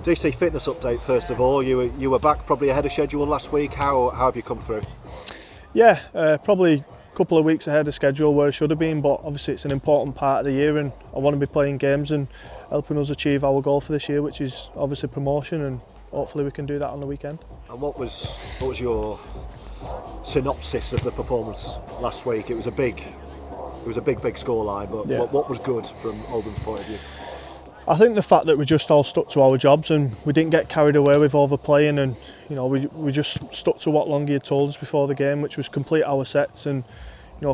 DC fitness update first of all. You were back probably ahead of schedule last week. How have you come through? Yeah, probably a couple of weeks ahead of schedule where it should have been, but obviously it's an important part of the year and I want to be playing games and helping us achieve our goal for this year, which is obviously promotion, and hopefully we can do that on the weekend. And what was your synopsis of the performance last week? It was a big scoreline, but yeah. what was good from Oldham's point of view? I think the fact that we just all stuck to our jobs and we didn't get carried away with overplaying, and we just stuck to what Longy had told us before the game, which was complete our sets and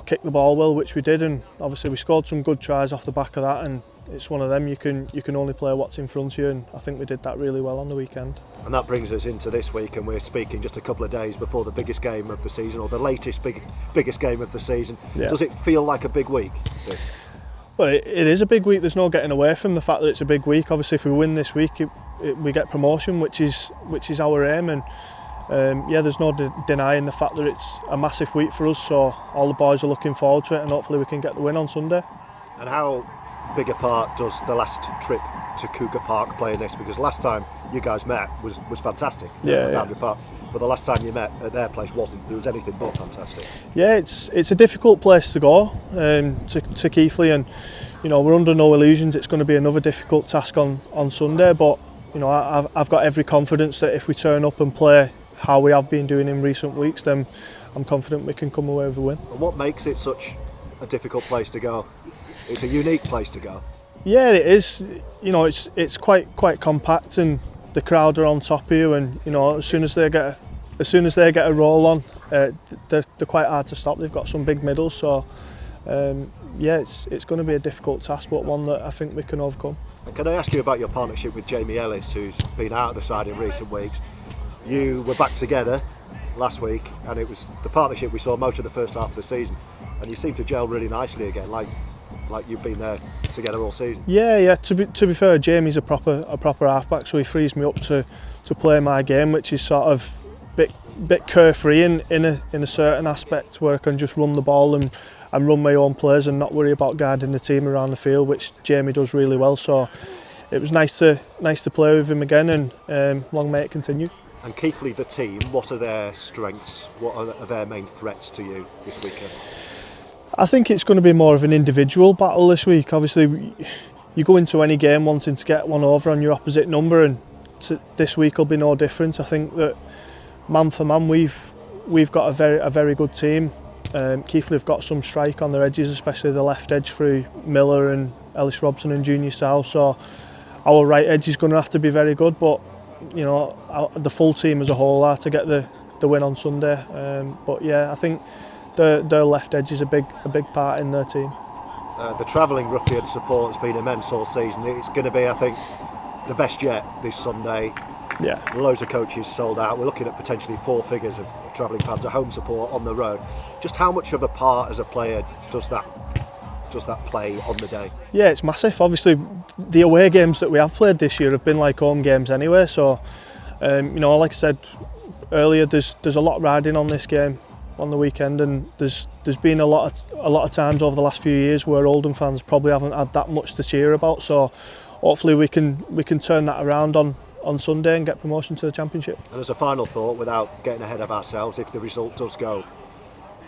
kick the ball well, which we did, and obviously we scored some good tries off the back of that, and it's one of them you can only play what's in front of you, and I think we did that really well on the weekend. And that brings us into this week, and we're speaking just a couple of days before the biggest game of the season, or the latest biggest game of the season. Yeah. Does it feel like a big week, this? Well, it is a big week. There's no getting away from the fact that it's a big week. Obviously, if we win this week, we get promotion, which is our aim. And there's no denying the fact that it's a massive week for us. So all the boys are looking forward to it, and hopefully we can get the win on Sunday. And how big a part does the last trip to Cougar Park play in this? Because last time you guys met was fantastic. Yeah. Park. But the last time you met at their place wasn't. It was anything but fantastic. Yeah, it's a difficult place to go, to Keighley, and we're under no illusions it's going to be another difficult task on Sunday. But I've got every confidence that if we turn up and play how we have been doing in recent weeks, then I'm confident we can come away with a win. And what makes it such a difficult place to go? It's a unique place to go. Yeah, it is. It's quite compact, and the crowd are on top of you, and as soon as they get a roll on, they're quite hard to stop. They've got some big middles, so it's going to be a difficult task, but one that I think we can overcome. And can I ask you about your partnership with Jamie Ellis, who's been out of the side in recent weeks? You were back together last week, and it was the partnership we saw most of the first half of the season, and you seem to gel really nicely again, like you've been there together all season. Yeah. To be fair, Jamie's a proper halfback, so he frees me up to play my game, which is sort of bit carefree in a certain aspect, where I can just run the ball and run my own plays and not worry about guarding the team around the field, which Jamie does really well. So it was nice to play with him again, and long may it continue. And Keighley, the team, what are their strengths? What are their main threats to you this weekend? I think it's going to be more of an individual battle this week. Obviously, you go into any game wanting to get one over on your opposite number, and this week will be no different. I think that man for man, we've got a very good team. Keighley have got some strike on their edges, especially the left edge through Miller and Ellis Robson and Junior South. So our right edge is going to have to be very good, but the full team as a whole are to get the win on Sunday. But yeah, I think their left edge is a big part in their team. The travelling Roughyeds support has been immense all season. It's going to be, I think, the best yet this Sunday. Yeah. Loads of coaches sold out. We're looking at potentially 4 figures of travelling fans, a home support on the road. Just how much of a part as a player does that play on the day? Yeah, it's massive. Obviously, the away games that we have played this year have been like home games anyway. So, like I said earlier, there's a lot riding on this game on the weekend, and there's been a lot of times over the last few years where Oldham fans probably haven't had that much to cheer about. So, hopefully, we can turn that around on Sunday and get promotion to the Championship. And as a final thought, without getting ahead of ourselves, if the result does go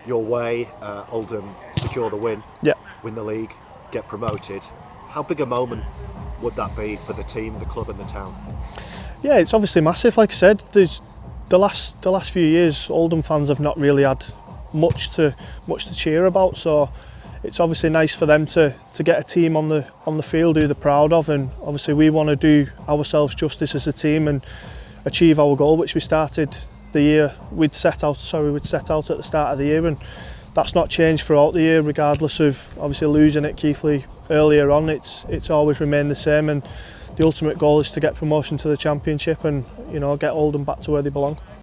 your way, Oldham secure the win, win the league, get promoted, how big a moment would that be for the team, the club and the town? Yeah, it's obviously massive. Like I said, the last few years Oldham fans have not really had much to cheer about, so it's obviously nice for them to get a team on the field who they're proud of, and obviously we want to do ourselves justice as a team and achieve our goal, which we started the year we'd set out at the start of the year, and that's not changed throughout the year, regardless of obviously losing at Keighley earlier on. It's always remained the same, and the ultimate goal is to get promotion to the Championship and get Oldham back to where they belong.